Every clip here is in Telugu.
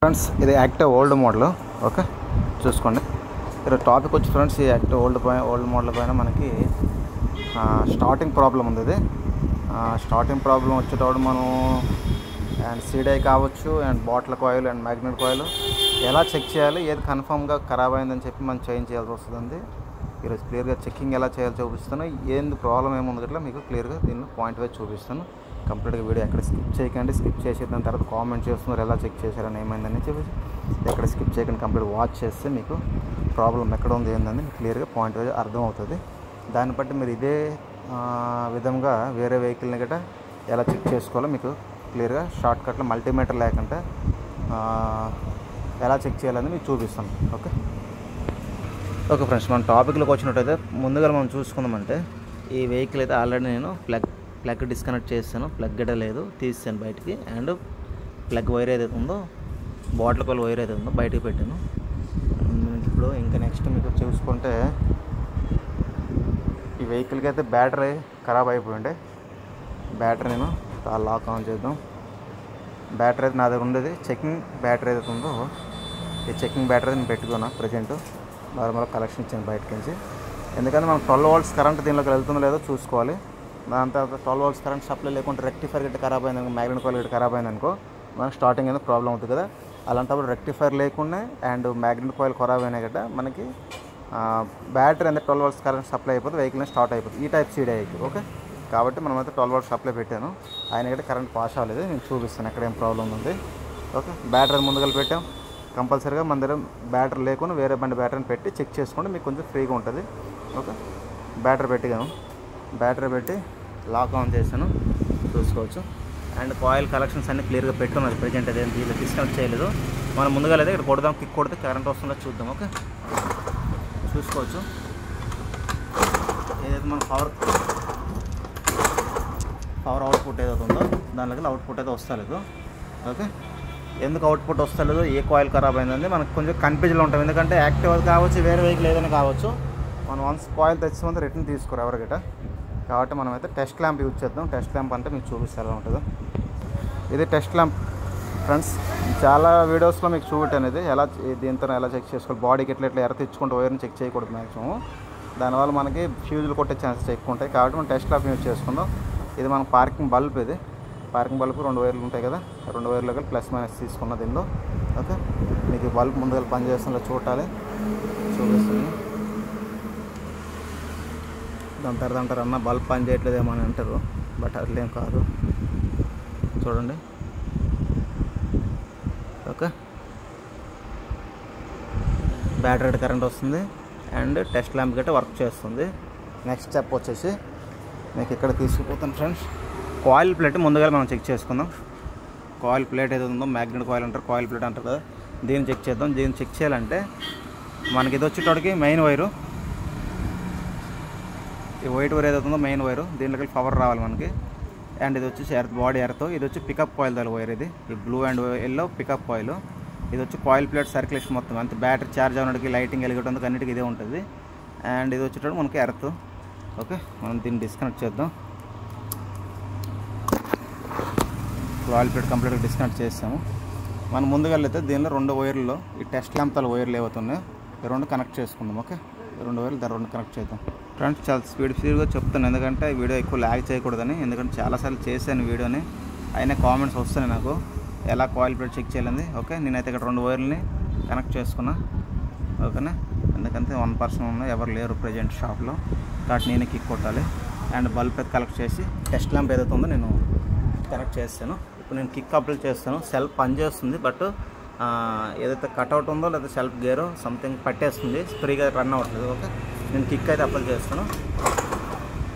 ఫ్రెండ్స్ ఇది యాక్టివ్ ఓల్డ్ మోడల్. ఓకే చూసుకోండి. ఇక్కడ టాపిక్ వచ్చి ఫ్రెండ్స్ ఈ యాక్టివ్ ఓల్డ్ మోడల్ పైన మనకి స్టార్టింగ్ ప్రాబ్లం ఉంది. ఇది స్టార్టింగ్ ప్రాబ్లం వచ్చేటప్పుడు మనం అండ్ సీడై కావచ్చు and bottle coil and magnet coil ఎలా చెక్ చేయాలి, ఏది కన్ఫామ్గా ఖరాబ్ అయిందని చెప్పి మనం చేంజ్ చేయాల్సి వస్తుంది. ఈరోజు క్లియర్గా చెక్కింగ్ ఎలా చేయాలో చూపిస్తాను. ఏంది ప్రాబ్లం ఏముంది ఇట్లా మీకు క్లియర్గా దీన్ని పాయింట్ వైజ్ చూపిస్తాను. కంప్లీట్గా వీడియో ఎక్కడ స్కిప్ చేయకండి. స్కిప్ చేసి దాని తర్వాత కామెంట్ చేస్తున్నారు ఎలా చెక్ చేశారని ఏమైందని చెప్పేసి ఎక్కడ స్కిప్ చేయకండి. కంప్లీట్ వాచ్ చేస్తే మీకు ప్రాబ్లం ఎక్కడ ఉంది ఏందని క్లియర్గా పాయింట్ వైజ్ అర్థమవుతుంది. దాన్ని బట్టి మీరు ఇదే విధంగా వేరే వెహికల్ని గట్రా ఎలా చెక్ చేసుకోవాలో మీకు క్లియర్గా షార్ట్కట్లో మల్టీమీటర్ లేకుండా ఎలా చెక్ చేయాలని మీకు చూపిస్తాను. ఓకే ఫ్రెండ్స్, మన టాపిక్లోకి వచ్చినట్టయితే ముందుగా మనం చూసుకుందామంటే ఈ వెహికల్ అయితే ఆల్రెడీ నేను ప్లగ్ డిస్కనెక్ట్ చేస్తాను. ప్లగ్ గడ్డ లేదు, తీసాను బయటికి. అండ్ ప్లగ్ వైర్ ఏదైతే ఉందో బాటిల్ కాయిల్ వైర్ ఏదైతే ఉందో బయటికి పెట్టాను. ఇప్పుడు ఇంకా నెక్స్ట్ మీకు చూసుకుంటే ఈ వెహికల్కి అయితే బ్యాటరీ ఖరాబ్ అయిపోయిండే. బ్యాటరీ నేను లాక్ ఆన్ చేద్దాం. బ్యాటరీ అయితే నా దగ్గర ఉండేది చెకింగ్ బ్యాటరీ ఏదైతే ఉందో ఈ చెకింగ్ బ్యాటరీ నేను పెట్టుకున్నా. ప్రజెంట్ నార్మల్ కలెక్షన్ ఇచ్చాను బయటకి నుంచి. ఎందుకంటే మనం 12 volts కరెంట్ దీనిలోకి వెళ్తుందో లేదో చూసుకోవాలి. దాని తర్వాత 12 volts కరెంట్ సప్లై లేకుంటే రెక్టిఫైర్ గిట్ట ఖరాబ్ అయిందనుకో, మ్యాగ్నెట్ కాయిల్ గిట్ట ఖరాబ్ అయిందనుకో మనకి స్టార్టింగ్ అనేది ప్రాబ్లం అవుతుంది కదా. అలాంటప్పుడు రెక్టిఫైర్ లేకుండా అండ్ మ్యాగ్నెట్ కాయిల్ ఖరాబ్ అయినా గట్ట మనకి బ్యాటరీ అనేది 12 volts కరెంట్ సప్లై అయిపోతే వెహికల్ స్టార్ట్ అయిపోతుంది. ఈ టైప్ సీడీఐకి ఓకే. కాబట్టి మనమైతే 12 volts సప్లై పెట్టాను. ఆయన గట్ట కరెంట్ పాస్ అవ్వలేదు. నేను చూపిస్తాను ఎక్కడ ఏం ప్రాబ్లం ఉంది. ఓకే, బ్యాటరీ ముందుగా పెట్టాం. కంపల్సరీగా మన దగ్గర బ్యాటరీ లేకుండా వేరే బండి బ్యాటరీని పెట్టి చెక్ చేసుకుంటే మీకు కొంచెం ఫ్రీగా ఉంటుంది. ఓకే, బ్యాటరీ పెట్టాను. బ్యాటరీ పెట్టి లాక్ ఆన్ చేశాను, చూసుకోవచ్చు. అండ్ కాయిల్ కలెక్షన్స్ అన్నీ క్లియర్గా పెట్టుకున్నది. ప్రజెంట్ అదే దీనిలో డిస్కనెక్ట్ చేయలేదు. మనం ముందుగా లేదా ఇక్కడ కొడదాం, కిక్ కొడితే కరెంట్ వస్తుందో చూద్దాం. ఓకే, చూసుకోవచ్చు. ఏదైతే మన పవర్ అవుట్పుట్ ఏదైతే ఉందో దానిలోకి అవుట్పుట్ అయితే వస్తలేదు. ఓకే, ఎందుకు అవుట్పుట్ వస్తలేదు, ఏ కాయిల్ ఖరాబ్ అయిందంటే మనకు కొంచెం కన్ఫ్యూజన్లో ఉంటాం. ఎందుకంటే యాక్టివ్ కావచ్చు, వేరే వెహికల్ ఏదైనా కావచ్చు. మనం వన్స్ కాయిల్ తెచ్చుకుంటే రిటర్న్ తీసుకోరు ఎవరికట. కాబట్టి మనమైతే టెస్ట్ ల్యాంప్ యూజ్ చేద్దాం. టెస్ట్ ల్యాంప్ అంటే మీకు చూపిస్తే ఎలా ఉంటుందో. ఇది టెస్ట్ ల్యాంప్ ఫ్రెండ్స్. చాలా వీడియోస్లో మీకు చూపెట్టాను ఇది ఎలా దీంతో ఎలా చెక్ చేసుకోవాలి. బాడీకి ఎట్లా ఎర్ర తెచ్చుకుంటే వైర్ని చెక్ చేయకూడదు మ్యాక్సిమం. దానివల్ల మనకి ఫ్యూజులు కొట్టే ఛాన్సెస్ ఎక్కువ ఉంటాయి. కాబట్టి మనం టెస్ట్ ల్యాంప్ యూజ్ చేసుకుందాం. ఇది మన పార్కింగ్ బల్బ్. ఇది పార్కింగ్ బల్బ్ 2 వైర్లు ఉంటాయి కదా, 2 వైర్లు ప్లస్ మైనస్ తీసుకున్న దీనిలో. ఓకే, మీకు బల్బ్ ముందుగా పనిచేస్తుందో చూడాలి, చూపిస్తుంది. దాని తర్వాత అంటారు అన్న బల్బ్ పని చేయట్లేదేమో అని అంటారు. బట్ అట్లేం కాదు, చూడండి. ఓకే, బ్యాటరీ కరెంట్ వస్తుంది అండ్ టెస్ట్ ల్యాంప్ గట్రా వర్క్ చేస్తుంది. నెక్స్ట్ స్టెప్ వచ్చేసి మీకు ఇక్కడ తీసుకుపోతాను ఫ్రెండ్స్. కాయిల్ ప్లేట్ ముందుగా మనం చెక్ చేసుకుందాం. కాయిల్ ప్లేట్ ఏదో ఉందో మ్యాగ్నెట్ కాయిల్ అంటారు, కాయిల్ ప్లేట్ అంటారు కదా, దీన్ని చెక్ చేద్దాం. దీన్ని చెక్ చేయాలంటే మనకి ఇది వచ్చేటోడికి మెయిన్ వైరు, ఈ వైట్ వైర్ ఏదైతే ఉందో మెయిన్ వైరు, దీంట్లోకి పవర్ రావాలి మనకి. అండ్ ఇది వచ్చేసి ఎర్త్, బాడీ ఎర్త్. ఇది వచ్చి పికప్ కాయిల్ దాని వైర్. ఇది ఈ blue and yellow pickup coil. ఇది వచ్చి కాయిల్ ప్లేట్ సర్క్యులేషన్ మొత్తం అంతే. బ్యాటరీ ఛార్జ్ అవ్వడానికి, లైటింగ్ వెలిగేటందుకు అన్నిటికీ ఇదే ఉంటుంది. అండ్ ఇది వచ్చేటప్పుడు మనకి ఎర్త్. ఓకే, మనం దీన్ని డిస్కనెక్ట్ చేద్దాం. కాయిల్ ప్లేట్ కంప్లీట్గా డిస్కనెక్ట్ చేస్తాము. మనం ముందుగా వెళ్తే దీనిలో 2 వైర్లలో ఈ టెస్ట్ ల్యాంప్ తల వైర్లు ఏవవుతున్నాయో ఈ 2 కనెక్ట్ చేసుకుందాం. ఓకే, 2 వైర్లు దాని 2 కనెక్ట్ చేద్దాం. ఫ్రెండ్స్ చాలా స్పీడ్గా చెప్తాను, ఎందుకంటే వీడియో ఎక్కువ ల్యాగ్ చేయకూడదని. ఎందుకంటే చాలాసార్లు చేశాను వీడియోని, అయినా కామెంట్స్ వస్తున్నాయి నాకు ఎలా కాయిల్ ప్లేట్ చెక్ చేయాలని. ఓకే, నేనైతే ఇక్కడ 2 వైర్లని కనెక్ట్ చేసుకున్నా. ఓకేనా, ఎందుకంటే 1 person ఉన్నా, ఎవరు లేరు ప్రజెంట్ షాప్లో. కాబట్టి నేనే కిక్ కొట్టాలి. అండ్ బల్బ్ అయితే కలెక్ట్ చేసి టెస్ట్ ల్యాంప్ ఏదైతే ఉందో నేను కనెక్ట్ చేస్తాను. ఇప్పుడు నేను కిక్ అప్లై చేస్తాను. సెల్ఫ్ పనిచేస్తుంది, బట్ ఏదైతే కట్అవుట్ ఉందో లేదా సెల్ఫ్ గేరో సంథింగ్ పట్టేస్తుంది, ఫ్రీగా రన్ అవ్వట్లేదు. ఓకే, నేను కిక్ అయితే అప్లై చేస్తాను.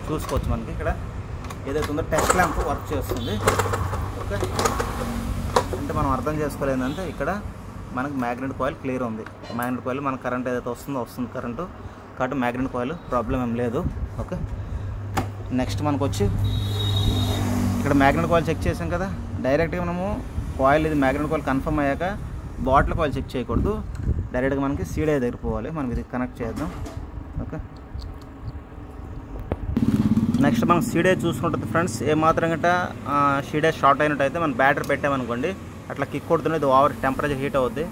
చూసుకోవచ్చు మనకి ఇక్కడ ఏదైతే ఉందో టెస్ట్ ల్యాంప్ వర్క్ చేస్తుంది. ఓకే, అంటే మనం అర్థం చేసుకోలేదంటే ఇక్కడ మనకు మ్యాగ్నెట్ కాయిల్ క్లియర్ ఉంది. మ్యాగ్నెట్ కాయిల్ మన కరెంట్ ఏదైతే వస్తుంది కరెంటు. కాబట్టి మ్యాగ్నెట్ కాయిల్ ప్రాబ్లం ఏం లేదు. ఓకే, నెక్స్ట్ మనకు వచ్చి ఇక్కడ మ్యాగ్నెట్ కాయిల్ చెక్ చేసాం కదా. డైరెక్ట్గా మనము కాయిల్ ఇది మ్యాగ్నెట్ కాయిల్ కన్ఫర్మ్ అయ్యాక బాటిల్ కాయిల్ చెక్ చేయకూడదు. డైరెక్ట్గా మనకి సీడీ దగ్గర పోవాలి. మనం ఇది కనెక్ట్ చేద్దాం. ఓకే, నెక్స్ట్ మనం సీడీ చూసుకుంటుంది ఫ్రెండ్స్. ఏమాత్రం గట్ట సీడీ షార్ట్ అయినట్టయితే మనం బ్యాటరీ పెట్టామనుకోండి అట్లా కిక్ కొడుతుంది, ఇది ఓవర్ టెంపరేచర్ హీట్ అవుద్ది.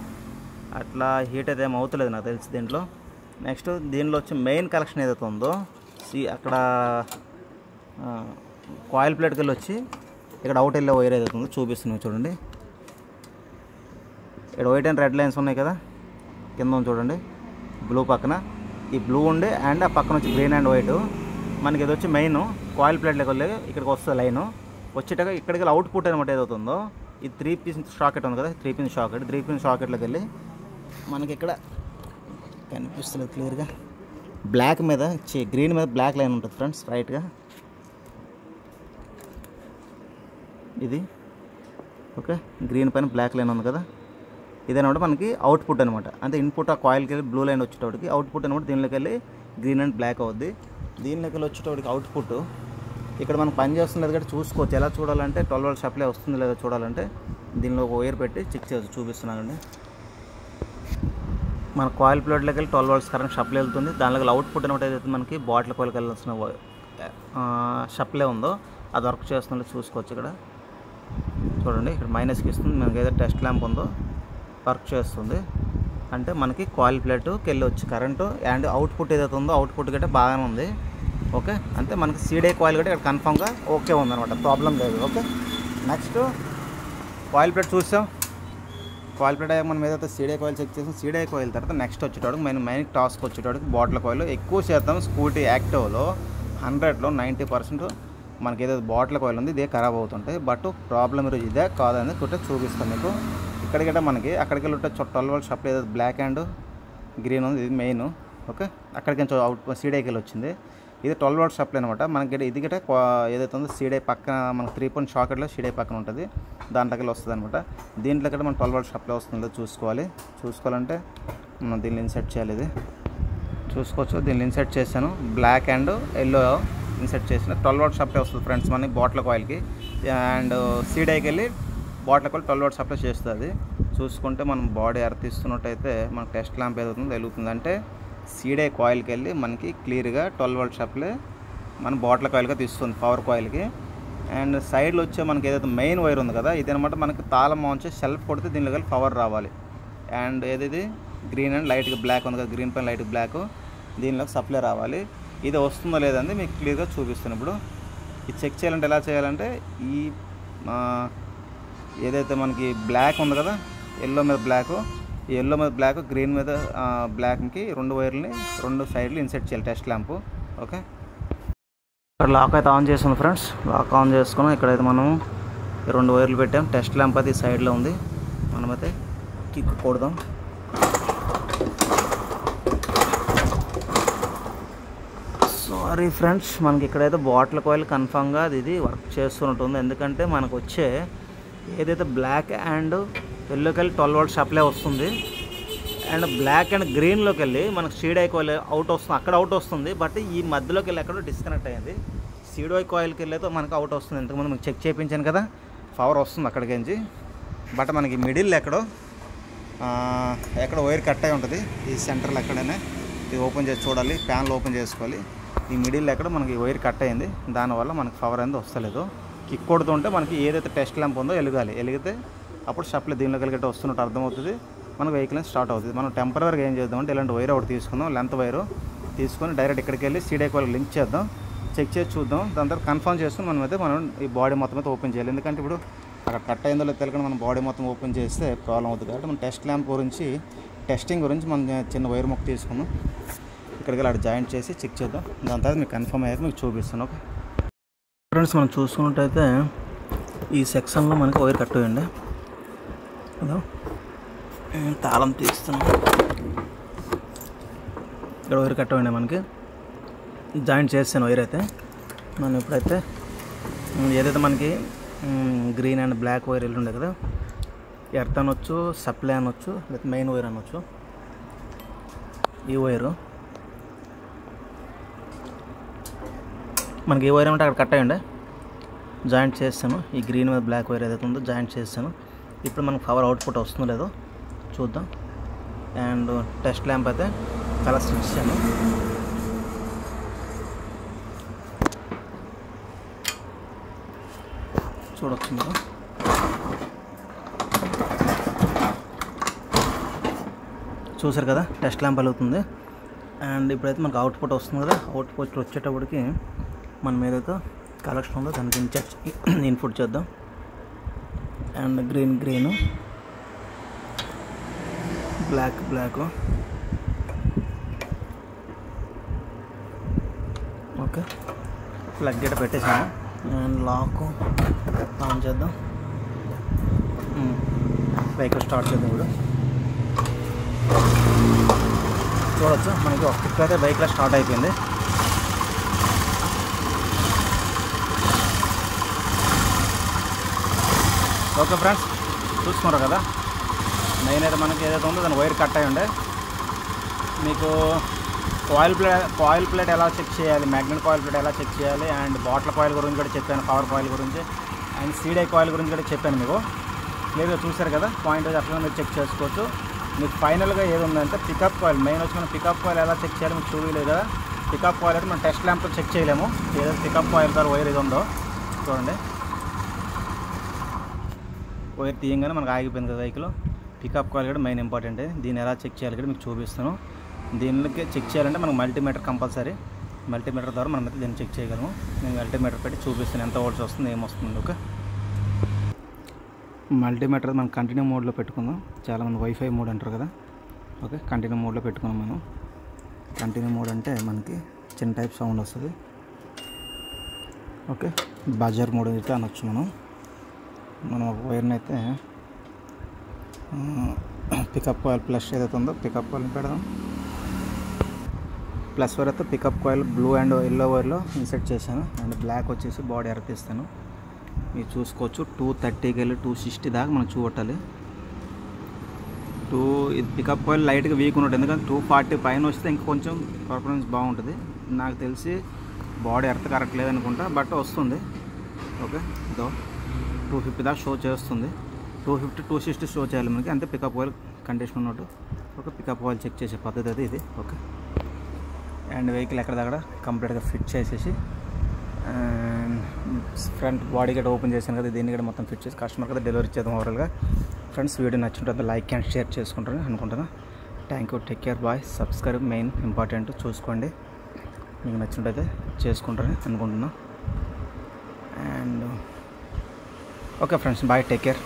అట్లా హీట్ అయితే ఏం అవుతలేదు నాకు తెలిసి దీంట్లో. నెక్స్ట్ దీనిలో వచ్చి మెయిన్ కలెక్షన్ ఏదైతే ఉందో అక్కడ కాయిల్ ప్లేట్కి వెళ్ళి వచ్చి ఇక్కడ అవుట్ వెళ్ళే వైర్ ఏదైతే ఉందో చూపిస్తున్నాను చూడండి. ఇక్కడ వైట్ అండ్ రెడ్ లైన్స్ ఉన్నాయి కదా కింద చూడండి, బ్లూ పక్కన ఈ బ్లూ ఉండి అండ్ ఆ పక్కన వచ్చి గ్రీన్ అండ్ వైట్. మనకి ఇది వచ్చి మెయిన్ కాయిల్ ప్లేట్లోకి వెళ్ళి ఇక్కడికి వస్తుంది లైను వచ్చేటగా ఇక్కడికి వెళ్ళి అవుట్పుట్ అనమాట ఏదవుతుందో. ఇది 3 పిన్ షాకెట్ ఉంది కదా, 3 పిన్ షాకెట్. 3 పిన్ షాకెట్లోకి వెళ్ళి మనకి ఇక్కడ కనిపిస్తుంది క్లియర్గా, బ్లాక్ మీద గ్రీన్ మీద బ్లాక్ లైన్ ఉంటుంది ఫ్రెండ్స్ రైట్గా ఇది. ఓకే, గ్రీన్ పైన బ్లాక్ లైన్ ఉంది కదా, ఇదనమాట మనకి అవుట్పుట్ అనమాట. అంటే ఇన్పుట్ ఆ కాయిల్కి వెళ్ళి బ్లూ లైన్ వచ్చేటోడికి అవుట్పుట్ అనమాట. దీనిలోకి వెళ్ళి గ్రీన్ అండ్ బ్లాక్ అవుద్ది. దీనిలోకి వెళ్ళి వచ్చేటోడికి అవుట్పుట్ ఇక్కడ మనం పని చేస్తున్నది కూడా చూసుకోవచ్చు. ఎలా చూడాలంటే 12 వోల్ట్ సప్లై వస్తుంది లేదా చూడాలంటే దీనిలో ఒక వైర్ పెట్టి చెక్ చేయవచ్చు. చూపిస్తున్నానండి, మన కాయిల్ ప్లేట్లోకి వెళ్ళి 12 వోల్ట్స్ కరెంట్ సప్లై వెళ్తుంది. దానిలో అవుట్పుట్ అనమాట ఏదైతే మనకి బాటిల్ కాయిల్కి వెళ్ళాల్సిన సప్లై ఉందో అది వర్క్ చేస్తుందో చూసుకోవచ్చు. ఇక్కడ చూడండి, ఇక్కడ మైనస్కి ఇస్తుంది. మనకి ఏదైతే టెస్ట్ ల్యాంప్ ఉందో వర్క్ చేస్తుంది. అంటే మనకి కాయిల్ ప్లేట్కి వెళ్ళి వచ్చి కరెంటు అండ్ అవుట్పుట్ ఏదైతే ఉందో అవుట్పుట్ గట్టే బాగానే ఉంది. ఓకే, అంటే మనకి సీడే కాయిల్ గట్టే ఇక్కడ కన్ఫామ్గా ఓకే ఉందన్నమాట, ప్రాబ్లం లేదు. ఓకే, నెక్స్ట్ కాయిల్ ప్లేట్ చూసాం. కాయిల్ ప్లేట్ అయ్యాక మనం ఏదైతే సీడే కాయిల్ చెక్ చేసాం. సీడే కాయిల్ తర్వాత నెక్స్ట్ వచ్చేటోడికి మెయిన్ టాస్క్ వచ్చేటోడికి బాటిల్ కాయిల్. ఎక్కువ శాతం స్కూటీ యాక్టివ్లో 100లో 90% మనకి ఏదైతే బాటిల్ కాయిల్ ఉంది ఇదే ఖరాబ్ అవుతుంటాయి. బట్ ప్రాబ్లం ఈరోజు ఇదే కాదని కొట్టే చూపిస్తాను మీకు. ఇక్కడికంటే మనకి అక్కడికి వెళ్ళి 12 వోల్ట్ సప్లై ఏదైతే బ్లాక్ అండ్ గ్రీన్ ఉంది ఇది మెయిన్. ఓకే, అక్కడికి అవుట్ సీడేకి వెళ్ళి వచ్చింది. ఇది 12 వోల్ట్ సప్లై అనమాట. మనకి ఇది గట్ట ఏదైతే ఉందో సీడే పక్కన మనకి 3 పిన్ షాకెట్లో సీడే పక్కన ఉంటుంది, దాంట్లోకి వెళ్ళి వస్తుంది అనమాట. దీంట్లో కూడా మనం 12 వోల్ట్ సప్లై వస్తుందో చూసుకోవాలంటే మనం దీన్ని ఇన్సెట్ చేయాలి. ఇది చూసుకోవచ్చు, దీన్ని ఇన్సెట్ చేశాను. బ్లాక్ అండ్ ఎల్లో ఇన్సెట్ చేసిన 12 వోల్ట్ సప్లై వస్తుంది ఫ్రెండ్స్ మనకి బాటిల్ కాయిల్కి. అండ్ సీడేకి వెళ్ళి బాటిల్ కాయిల్ 12 వోల్ట్ సప్లై చేస్తుంది. చూసుకుంటే మనం బాడీ ఎర్త్ ఇస్తున్నట్టయితే మనకు టెస్ట్ ల్యాంప్ ఏదవుతుందో వెలుగుతుందంటే సీడే కాయిల్కి వెళ్ళి మనకి క్లియర్గా 12 వోల్ట్ సప్లై మన బాటిల్ కాయిల్గా తీస్తుంది పవర్ కాయిల్కి. అండ్ సైడ్లో వచ్చే మనకి ఏదైతే మెయిన్ వైర్ ఉంది కదా ఇదనమాట మనకి తాళం వచ్చే సెల్ఫ్ కొడితే దీనిలోకి వెళ్ళి పవర్ రావాలి. అండ్ ఏదైతే గ్రీన్ అండ్ లైట్గా బ్లాక్ ఉంది కదా, గ్రీన్ పైన లైట్ బ్లాక్, దీనిలోకి సప్లై రావాలి. ఇది వస్తుందో లేదండి మీకు క్లియర్గా చూపిస్తాను. ఇప్పుడు ఇది చెక్ చేయాలంటే ఎలా చేయాలంటే ఈ ఏదైతే మనకి బ్లాక్ ఉంది కదా, ఎల్లో మీద బ్లాక్, ఈ ఎల్లో మీద బ్లాక్, గ్రీన్ మీద బ్లాక్కి 2 వైర్లని 2 సైడ్లు ఇన్సెట్ చేయాలి టెస్ట్ ల్యాంపు. ఓకే, ఇక్కడ లాక్ అయితే ఆన్ చేస్తుంది ఫ్రెండ్స్. లాక్ ఆన్ చేసుకున్నాం. ఇక్కడైతే మనం 2 వైర్లు పెట్టాం. టెస్ట్ ల్యాంప్ అయితే ఈ సైడ్లో ఉంది. మనమైతే కిక్ కొడదాం. సారీ ఫ్రెండ్స్, మనకి ఇక్కడైతే బాటిల్ కాయిల్ కన్ఫామ్గా ఇది వర్క్ చేస్తున్నట్టుంది. ఎందుకంటే మనకు వచ్చే ఏదైతే బ్లాక్ అండ్ ఎల్లోకి వెళ్ళి 12 వోల్ట్ సప్లై వస్తుంది. అండ్ బ్లాక్ అండ్ గ్రీన్లోకి వెళ్ళి మనకు సీడే కాయిల్ అవుట్ వస్తుంది, అక్కడ అవుట్ వస్తుంది. బట్ ఈ మధ్యలోకి వెళ్ళి ఎక్కడో డిస్కనెక్ట్ అయ్యింది. సీడే కాయిల్కి వెళ్ళి అయితే మనకు అవుట్ వస్తుంది. ఇంతకుముందు మీకు చెక్ చేయించాను కదా, పవర్ వస్తుంది అక్కడికి నుంచి. బట్ మనకి మిడిల్ ఎక్కడో వైర్ కట్ అయి ఉంటుంది. ఈ సెంటర్లో ఎక్కడైనా ఇది ఓపెన్ చేసి చూడాలి, ప్యాన్లు ఓపెన్ చేసుకోవాలి. ఈ మిడిల్ ఎక్కడ మనకి వైర్ కట్ అయింది, దానివల్ల మనకి పవర్ అనేది వస్తలేదు. కిక్ కొడుతుంటే మనకి ఏదైతే టెస్ట్ ల్యాంప్ ఉందో వెలిగితే అప్పుడు సప్లై దీనిలోకి వెళ్ళి వస్తున్నట్టు అర్థమవుతుంది. మనకు వెహికల్ స్టార్ట్ అవుతుంది. మనం టెంపరీగా ఏం చేద్దామంటే ఇలాంటి వైర్ ఒకటి తీసుకుందాం, లెంత్ వైరు తీసుకొని డైరెక్ట్ ఇక్కడికి వెళ్ళి సీడే కాయిల్ లింక్ చేద్దాం, చెక్ చేసి చూద్దాం. దాని తర్వాత కన్ఫర్మ్ చేసుకుని మనం ఈ బాడీ మొత్తం అయితే ఓపెన్ చేయాలి. ఎందుకంటే ఇప్పుడు అక్కడ కట్ అయిందో లేదో తెలియకుండా మనం బాడీ మొత్తం ఓపెన్ చేస్తే ప్రాబ్లం అవుతుంది. కాబట్టి మనం టెస్ట్ ల్యాంప్ గురించి టెస్టింగ్ గురించి మనం చిన్న వైర్ మొక్క తీసుకుందాం. ఇక్కడికి వెళ్ళి అక్కడ జాయింట్ చేసి చెక్ చేద్దాం. దాని తర్వాత మీకు కన్ఫర్మ్ అయ్యాక మీకు చూపిస్తాను. ఓకే ఫ్రెండ్స్, మనం చూసుకున్నట్టయితే ఈ సెక్షన్లో మనకి వైర్ కట్ అయ్యండి. తాళం తీస్తున్నాం. ఇక్కడ వైర్ కట్ అయ్యండి, మనకి జాయింట్ చేస్తాను వైర్ అయితే. మనం ఇప్పుడైతే ఏదైతే మనకి గ్రీన్ అండ్ బ్లాక్ వైర్ వెళ్ళి ఉండే కదా, ఎర్త్ అనొచ్చు, సప్లై అనొచ్చు, లేదా మెయిన్ వైర్ అనొచ్చు. ఈ వైరు మనకి ఏ వైర్ ఏమంటే అక్కడ కట్ అయ్యండి, జాయింట్ చేస్తాను. ఈ గ్రీన్ మీద బ్లాక్ వైర్ ఏదైతే ఉందో జాయింట్ చేస్తాను. ఇప్పుడు మనకు పవర్ అవుట్పుట్ వస్తుందో లేదో చూద్దాం. అండ్ టెస్ట్ ల్యాంప్ అయితే కలర్స్ ఇచ్చాను. చూడొచ్చు మీరు. చూసారు కదా టెస్ట్ ల్యాంప్ వెలుగుతుంది. అండ్ ఇప్పుడైతే మనకు అవుట్పుట్ వస్తుంది కదా, అవుట్పుట్ వచ్చేటప్పటికి మనం ఏదైతే కలెక్షన్ ఉందో దానికి ఇన్పుట్ చేద్దాం. And green black okay. Plug గిట్ట పెట్టేసాను. అండ్ లాక్ ఆన్ చేద్దాం. వెహికల్ స్టార్ట్ చేద్దాం. ఇప్పుడు చూడవచ్చు మనకి ఒక ట్రిప్ అయితే వెహికల్ స్టార్ట్ అయిపోయింది. ఓకే ఫ్రెండ్స్, చూసుకున్నారు కదా మెయిన్ అయితే మనకి ఏదైతే ఉందో దాని వైర్ కట్ అయి ఉండే. మీకు కాయిల్ ప్లేట్ ఎలా చెక్ చేయాలి, మ్యాగ్నెట్ కాయిల్ ప్లేట్ ఎలా చెక్ చేయాలి, అండ్ బాటిల్ కాయిల్ గురించి కూడా చెప్పాను, కవర్ కాయిల్ గురించి, అండ్ సీడై కాయిల్ గురించి కూడా చెప్పాను. మీకు క్లియర్గా చూసారు కదా, పాయింట్ అట్లా మీరు చెక్ చేసుకోవచ్చు. మీకు ఫైనల్గా ఏది ఉందంటే పికప్ కాయిల్, మెయిన్ వచ్చి మనం పికప్ కాయిల్ ఎలా చెక్ చేయాలి మీకు చూడలేదు కదా. పికప్ కాయిల్ అయితే మనం టెస్ట్ ల్యాంప్తో చెక్ చేయలేము. ఏదైతే పికప్ కాయిల్ ద్వారా వైర్ ఇది ఉందో చూడండి, వైర్ తీయంగానే మనకు ఆగిపోయింది కదా వెహికల్. పికప్ కాయిల్ కూడా మెయిన్ ఇంపార్టెంట్. దీన్ని ఎలా చెక్ చేయాలి కూడా మీకు చూపిస్తాను. దీనికి చెక్ చేయాలంటే మనకు మల్టీమీటర్ కంపల్సరీ. మల్టీమీటర్ ద్వారా మనం అయితే దీన్ని చెక్ చేయగలము. నేను మల్టీమీటర్ పెట్టి చూపిస్తాను ఎంత వోల్ట్స్ వస్తుంది, ఏమొస్తుంది. ఓకే, మల్టీమీటర్ మనం కంటిన్యూ మోడ్లో పెట్టుకుందాం. చాలామంది వైఫై మోడ్ అంటారు కదా. ఓకే, కంటిన్యూ మోడ్లో పెట్టుకున్నాం మనం. కంటిన్యూ మోడ్ అంటే మనకి చిన్న టైప్ సౌండ్ వస్తుంది. ఓకే, బజర్ మోడ్ అయితే అనొచ్చు. మనం ఒక వైర్ని అయితే పికప్ కాయిల్ ప్లస్ ఏదైతే ఉందో పికప్ కాయిల్ని పెడదాం. ప్లస్ వైర్ అయితే pickup coil blue and yellow వైర్లో ఇన్సెట్ చేశాను. అండ్ బ్లాక్ వచ్చేసి బాడీ ఎరపిస్తాను. మీరు చూసుకోవచ్చు 230కి వెళ్ళి 260 దాకా మనం చూడాలి. ఇది పికప్ కాయిల్ లైట్గా వీక్ ఉంటుంది, ఎందుకంటే 240 పైన వస్తే ఇంకా కొంచెం పర్ఫార్మెన్స్ బాగుంటుంది. నాకు తెలిసి బాడీ ఎర్త్ కరెక్ట్ లేదనుకుంటా, బట్ వస్తుంది. ఓకే, ఇదో 250 దాకా షో చేస్తుంది. 250 260 షో చేయాలి మనకి, అంతే పికప్ ఆయిల్ కండిషన్ ఉన్నట్టు. ఓకే, పికప్ ఆయిల్ చెక్ చేసే పద్ధతి అది ఇది. ఓకే, అండ్ వెహికల్ ఎక్కడ దగ్గర కంప్లీట్గా ఫిట్ చేసేసి ఫ్రంట్ బాడీ గట్రా ఓపెన్ చేశాను కదా, దీన్ని కూడా మొత్తం ఫిట్ చేసి కస్టమర్ కదా డెలివరీ చేద్దాం ఓవరాల్గా. ఫ్రెండ్స్, వీడియో నచ్చుంటుంది లైక్ అండ్ షేర్ చేసుకుంటారని అనుకుంటున్నా. Thank you, take care, bye. Subscribe main important, చూసుకోండి. మీకు నచ్చుంటైతే చేసుకుంటారని అనుకుంటున్నా. And okay friends, bye, take care.